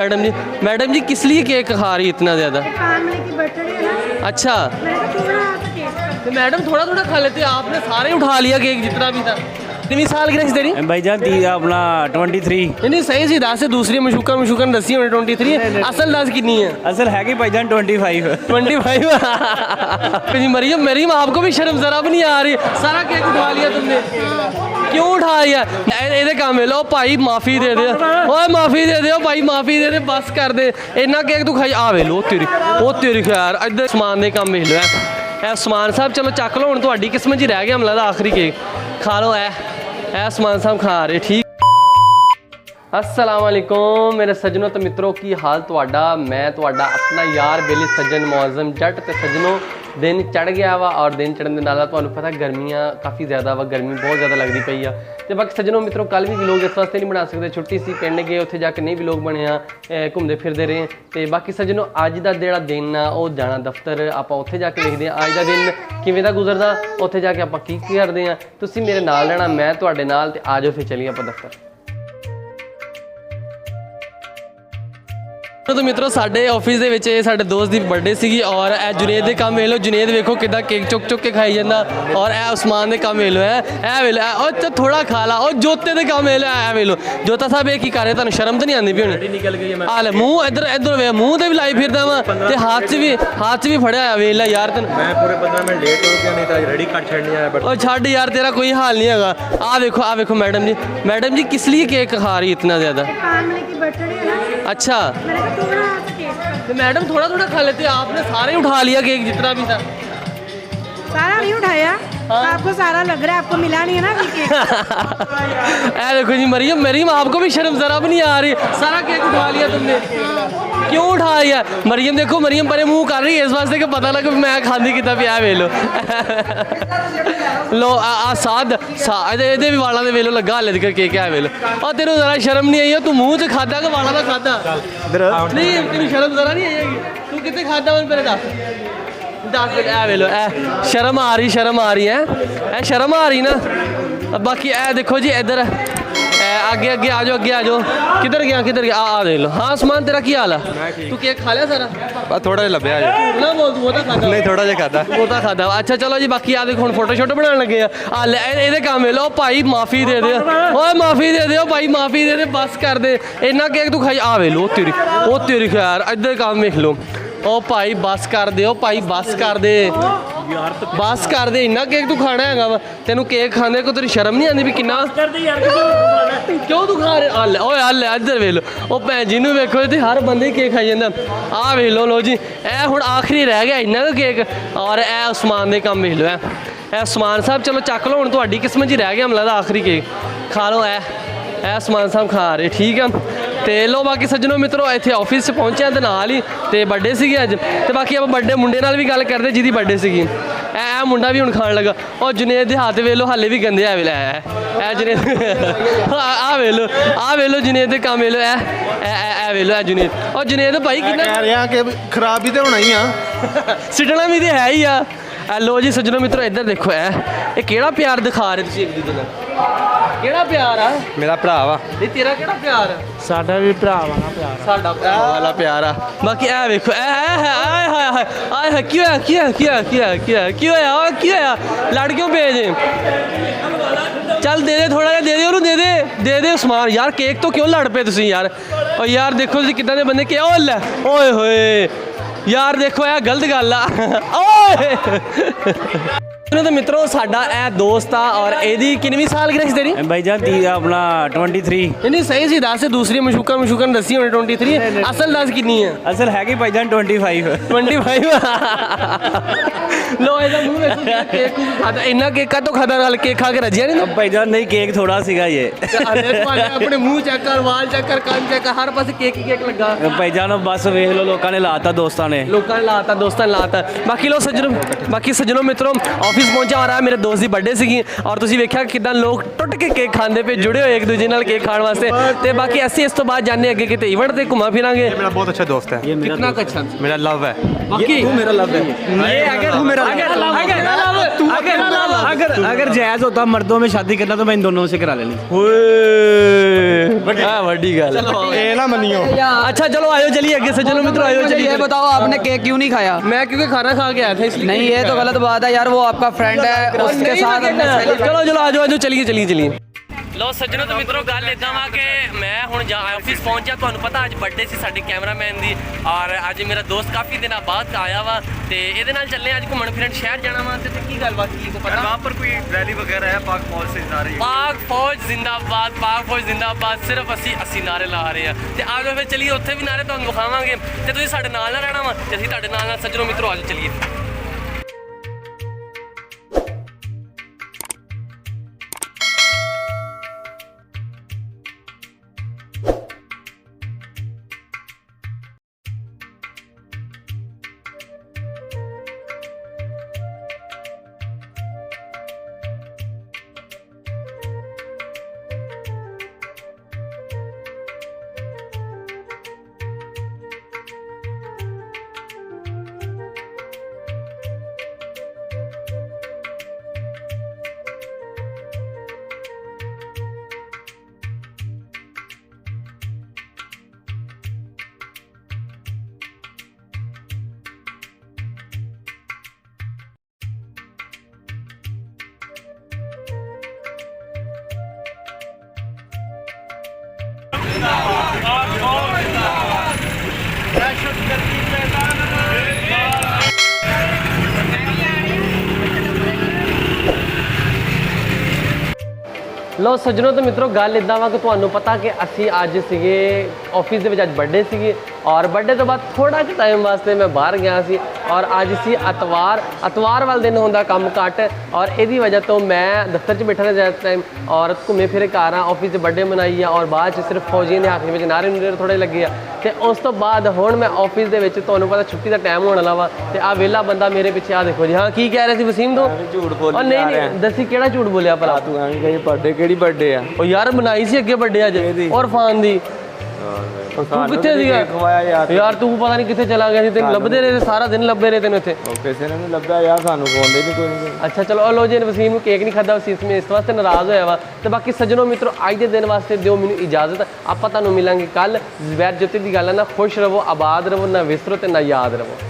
Madam जी किस लिए cake खा रही है इतना ज़्यादा? अच्छा तो मैडम थोड़ा थोड़ा खा लेते, आपने सारे उठा लिया केक जितना भी था। कितनी साल की तेरी? भाईजान अपना 23। नहीं सही सी दस है, दूसरी मशूकन दसी होने 23 असल दस कितनी है? असल है कि भाईजान 25। जी मरियम आपको भी शर्म जरा भी नहीं आ रही, सारा केक उठा लिया तुमने, क्यों उठा लिया? ਇਹਦੇ ਕੰਮ लो भाई माफ़ी दे दे, ओए माफ़ी दे दे भाई, माफ़ी दे दे, बस कर दे, इन्ना केक तू खाई आ वे लो तेरी खैर इधर समान दे काम वेख लो है समान साहब, चलो चक लो हुण तुहाडी किस्मत च रह गया हमला दा आखिरी केक खा लो है समान साहब खा रहे ठीक। अस्सलाम वालेकुम मेरे सज्जनों तो मित्रों की हाल तुहाडा, मैं तुहाडा अपना यार बेली सज्जन मौजम जट ते सज्जनों दिन चढ़ गया वा और दिन चढ़न दे नाल तुहानूं पता गर्मियां काफ़ी ज़्यादा वा, गर्मी बहुत ज़्यादा लगती पई आ। तो बाकी सज्जनों मित्रों कल भी व्लॉग इस वास्ते नहीं बना सकते, छुट्टी सी पिंड गए उत्थे जाके नहीं व्लॉग बनिया, घूमते फिरते रहे। तो बाकी सज्जनों अज का जिहड़ा दिन आ वो जाना दफ्तर, आप उत्थे जाके देखते हैं अज का दिन किवें दा गुजरदा, उत्थे जाके आप की करते हैं, तुसीं मेरे नाल रहना, मैं तुहाडे नाल, ते आ जाओ फिर चलिए आप दफ्तर। तो मित्रों साडे ऑफिस दे साडे दोस्त की बर्थडे सी और ए जुनेद के काम वे लो, जुनेद वेखो किदा केक चुक चुक के खाई जाता, और ए उस्मान के काम वे लो है वे लो और थोड़ा खा ला, और जोते के काम वे लो है वे लो। जोता साहब ये की कर रहे, तुहानूं शर्म तो नहीं आती भी हुण? हाल मूँह इधर इधर वे मूँह ते भी लाई फिरदा वा, ते हाथ च भी फड़िया होया वेला यार तेन। मैं पूरे 15 मिनट लेट हो गया, नहीं तो रेडी कट छड़नी आया बट। और छड़ यार तेरा कोई हाल नहीं हैगा। आ देखो मैडम जी किस लिए केक खा रही इतना ज़्यादा? अच्छा तो मैडम थोड़ा थोड़ा खा लेते, आपने सारे उठा लिया केक जितना भी था। सारा नहीं उठाया, आपको सारा लग रहा है, आपको मिला नहीं है ना केक। देखो जी मरियम आपको भी शर्म जरा भी नहीं आ रही, सारा केक उठा लिया तुमने, क्यों उठा लिया? मरियम देखो मरियम परे मुंह कर रही है इस वास्ते कि पता लगे मैं खांदी कितना पिया वे लो लो साद भी वाला दे वे लो लगा हाले तक केक है वे लो, और तेरे जरा शर्म नहीं आई, तू मुँह च खादा कि वाला का खादा? नहीं तेरी शर्म जरा नहीं आएगी, तू कितने खाता मैंने पहले दस मिनट वे लो शर्म आ रही है शर्म आ रही ना। बाकी देखो जी इधर आगे आ जाओ किधर गया आ देख लो। हाँ उस्मान तेरा की हाल है? तू केक खा लिया सारा? थोड़ा जिहा लभ्या ना बोल तू वो खाता नहीं, थोड़ा जिहा खाता। अच्छा चलो जी बाकी आ देखो फोटो शोटो बनाने लगे ये काम लो भाई, माफ़ी दे दे, ओए माफ़ी दे दे भाई, माफ़ी दे दे, बस कर दे, इन्ना केक तू खाई आ वे लो तेरी खैर इधर काम वेख लो। ओ भाई बस कर दे, ओ भाई बस कर दे, बस कर दे, इन्ना केक तू खाना हैगा वा, तेनू केक खाने को तेरी शर्म नहीं आती भी किन्ना क्यों तू खा रहे? ओए हल इधर वे लो, ओ भैन जी नूं वेखो ते हर बंदे केक खाई जांदा। आ वे लो जी ए हुण आखिरी रह गया इन्ना का केक, और ए उस्मान दे काम वे लो है उस्मान साहब, चलो चक लो हुण तुहाडी किस्मत च रह गया हमला दा आखिरी केक खा लो है उस्मान साहब खा रहे ठीक है। तो लो बाकी सज्जनों मित्रों इतने ऑफिस से पहुंचे तो नाल ही तो बर्थडे सी अज, तो बाकी आप बर्थडे मुंडे नाल भी गल करते जिहदी बर्थडे सी मुंडा भी हुण खाण लगा, और जुनेद दे हाथ वे लो हाले भी गंदे है जुनेद आ वे लो जुनेद दे काम वे लो वे लो जुनेद, और जुनेद भाई कितना कह रहे हैं कि खराब भी तो होना ही आ सिटना भी तो है ही आ। लो जी सज्जनों मित्रों इधर देखो ये केड़ा प्यार दिखा रहे तुसीं एक दूजे नाल, केड़ा प्यार आ? मेरा भरा वा। नहीं तेरा केड़ा प्यार है? साडा भी भरा वाला प्यार, साडा भरा वाला प्यार आ। बाकी ए देखो आय क्यों होया लड़ क्यों पे जे? चल दे थोड़ा जिहा दे उन्होंने दे दे उस्मान यार, केक तो क्यों लड़ पे तुसीं यार? और यार देखो जी कितना दे बंदे के ओए होए यार देखो यह गलत गल आ तो मित्रों साडा ए दोस्त आ, और एदी कितनी साल की तेरी? भाईजान अपना 23। नहीं सही सी दस है, दूसरी मशूकन दसी होने 23 असल दस कितनी है? असल है कि भाईजान 25 लो ਇਹਦਾ ਮੂੰਹ ਵੇਖੋ ਕੇਕ ਖਾਦਾ, ਇੰਨਾ ਕੇਕ ਕਾ ਤੋਂ ਖਾਦਾ ਨਾਲ केक खा के रजिया नहीं? भाईजान नहीं केक थोड़ा सीगा ये अपने मुंह चेक कर, वाल चेक कर, कान चेक कर, हर पासे केक ही केक लगा। भाईजान बस वेख लो लोगों ने लाता, दोस्तों ने लाता। बाकी लो सज्जनों मित्रों ऑफिस ਆਫਿਸ ਪਹੁੰਚਿਆ ਆ ਰਿਹਾ ਮੇਰੇ ਦੋਸਤ ਦੀ ਬਰਥਡੇ ਸੀਗੀ ਔਰ ਤੁਸੀਂ ਵੇਖਿਆ ਕਿਦਾਂ ਲੋਕ ਟੁੱਟ ਕੇ ਕੇਕ ਖਾਂਦੇ ਪਏ ਜੁੜੇ ਹੋਏ ਇੱਕ ਦੂਜੇ ਨਾਲ ਕੇਕ ਖਾਣ ਵਾਸਤੇ ਤੇ ਬਾਕੀ ਅਸੀਂ ਇਸ ਤੋਂ ਬਾਅਦ ਜਾਣੇ ਅੱਗੇ ਕਿਤੇ ਇਵੈਂਟ ਤੇ ਘੁੰਮਾ ਫਿਰਾਂਗੇ मेरा बहुत अच्छा दोस्त है कितना अच्छा मेरा लव है बाकी मेरा लव है ये अगर तू मेरा अगर जायज होता मर्दों में शादी करना तो मैं इन दोनों से करा लेनी ਵੱਡੀ ਗੱਲ ये ना मनियो अच्छा चलो आयो चलिए आगे से चलो मित्रों आयो चलिए ये बताओ आपने केक क्यों नहीं खाया? मैं क्योंकि खाना खा के आया था इसलिए नहीं ये तो गलत बात है यार, वो आपका फ्रेंड है, उसके साथ हमने celebrate- ਚਲੋ ਚਲੋ ਆਜੋ ਆਜੋ ਚਲੀਏ ਚਲੀਏ ਚਲੀਏ ਲੋ ਸੱਜਣੋ ਤੇ ਮਿੱਤਰੋ ਗੱਲ ਇਦਾਂ ਵਾ ਕਿ ਮੈਂ ਹੁਣ ਆਫਿਸ ਪਹੁੰਚਿਆ ਤੁਹਾਨੂੰ ਪਤਾ ਅੱਜ ਬਰਥਡੇ ਸੀ ਸਾਡੇ ਕੈਮਰਾਮੈਨ ਦੀ ਔਰ ਅੱਜ ਮੇਰਾ ਦੋਸਤ ਕਾਫੀ ਦਿਨਾਂ ਬਾਅਦ ਆਇਆ ਵਾ ਤੇ ਇਹਦੇ ਨਾਲ ਚੱਲੇ ਅੱਜ ਘੁੰਮਣ ਫਿਰਨ ਸ਼ਹਿਰ ਜਾਣਾ ਵਾ ਤੇ ਕੀ ਗੱਲਬਾਤ ਕੀ ਕੋ ਪਤਾ वहाँ पर कोई रैली वगैरह है पाक फौज से जा रही है ਪਾਕ ਫੌਜ ਜ਼ਿੰਦਾਬਾਦ ਸਿਰਫ ਅਸੀਂ ਨਾਰੇ ਲਾ ਰਹੇ ਆ ਤੇ ਆਜੋ ਫਿਰ ਚਲੀਏ ਉੱਥੇ ਵੀ ਨਾਰੇ ਤੁਹਾਨੂੰ ਵਿਖਾਵਾਂਗੇ ਤੇ ਤੁਸੀਂ ਸਾਡੇ ਨਾਲ ਨਾ ਰਹਿਣਾ ਵਾ ਤੇ ਅਸੀਂ ਤੁਹਾਡੇ ਨਾਲ ਸੱਜਣੋ ਮਿੱਤਰੋ ਆਜੋ ਚਲੀਏ ਲੋ ਸੱਜਣੋ ਤੇ ਮਿੱਤਰੋ ਗੱਲ ਇਦਾਂ ਵਾ ਕਿ ਤੁਹਾਨੂੰ ਪਤਾ ਕਿ ਅਸੀਂ ਅੱਜ ਸੀਗੇ ਆਫਿਸ ਦੇ ਵਿੱਚ ਅੱਜ ਬਰਥਡੇ ਸੀਗੀ ਔਰ ਬਰਥਡੇ ਤੋਂ ਬਾਅਦ ਥੋੜਾ ਜਿਹਾ ਟਾਈਮ ਵਾਸਤੇ ਮੈਂ ਬਾਹਰ ਗਿਆ ਸੀ ਔਰ ਅੱਜ ਸੀ ਅਤਵਾਰ ਵਾਲਾ ਦਿਨ ਹੁੰਦਾ ਕੰਮ ਘੱਟ ਔਰ ਇਹਦੀ ਵਜ੍ਹਾ ਤੋਂ ਮੈਂ ਦਫ਼ਤਰ 'ਚ ਬੈਠਾ ਰਿਹਾ ਜ਼ਿਆਦਾ ਟਾਈਮ ਔਰ ਘੁੰਮੇ ਫਿਰੇ ਘਰ ਆ ਆਫਿਸ 'ਚ ਬਰਥਡੇ ਮਨਾਈ ਆ ਔਰ ਬਾਅਦ 'ਚ ਸਿਰਫ ਫੌਜੀਆਂ ਦੇ ਹੱਥ ਵਿੱਚ ਨਾਰੇ ਥੋੜੇ ਲੱਗੇ ਆ ਤੇ ਉਸ ਤੋਂ ਬਾਅਦ ਹੁਣ ਮੈਂ ਆਫਿਸ ਦੇ ਵਿੱਚ ਤੁਹਾਨੂੰ ਪਤਾ ਛੁੱਟੀ ਦਾ ਟਾਈਮ ਹੋਣ ਵਾਲਾ ਵਾ ਤੇ ਆ ਵਿਹਲਾ ਬੰਦਾ ਮੇਰੇ ਪਿੱਛੇ ਆ ਦੇਖੋ ਜੀ ਹਾਂ ਕੀ ਕਹਿ ਰਹੇ ਸੀ ਵਸੀਮ ਤੋਂ ਝੂਠ ਬੋਲੀ ਉਹ ਨਹੀਂ ਦੱਸੀ ਕਿਹੜਾ ਝੂਠ ਬੋਲਿਆ ਭਲਾ तू एवं कही बर्थडे केड़ी बर्थडे है ਉਹ ਯਾਰ ਬਣਾਈ ਸੀ ਅੱਗੇ ਵੱਡੇ ਅੱਜ ਔਰ ਫਾਨ ਦੀ ਤੂੰ ਕਿੱਥੇ ਸੀਗਾ ਖਵਾਇਆ ਯਾਰ ਤੂੰ ਪਤਾ ਨਹੀਂ ਕਿੱਥੇ ਚਲਾ ਗਿਆ ਸੀ ਤੈਨੂੰ ਲੱਭਦੇ ਰਹੇ ਸਾਰਾ ਦਿਨ ਲੱਭਦੇ ਰਹੇ ਤੈਨੂੰ ਇੱਥੇ ਕਿਸੇ ਨੇ ਨਹੀਂ ਲੱਭਿਆ ਯਾਰ ਸਾਨੂੰ ਫੋਨ ਦੇ ਨਹੀਂ ਕੋਈ ਨਹੀਂ ਅੱਛਾ ਚਲੋ ਲੋ ਜੀ ਵਸੀਮ ਨੂੰ ਕੇਕ ਨਹੀਂ ਖਾਦਾ ਵਸੀਮ ਇਸ ਵਾਸਤੇ ਨਾਰਾਜ਼ ਹੋਇਆ ਵਾ ਤੇ ਬਾਕੀ ਸੱਜਣੋ ਮਿੱਤਰੋ ਅੱਜ ਦੇ ਦਿਨ ਵਾਸਤੇ ਦਿਓ ਮੈਨੂੰ ਇਜਾਜ਼ਤ ਆਪਾਂ ਤੁਹਾਨੂੰ ਮਿਲਾਂਗੇ ਕੱਲ ਜ਼ਬੈਰ ਜੁੱਤੀ ਦੀ ਗੱਲ ਹੈ ਨਾ ਖੁਸ਼ ਰਹੋ ਆਬਾਦ ਰਹੋ ਨਾ ਵਿਸਰੋ ਤੇ ਨਾ ਯਾਦ ਰਹੋ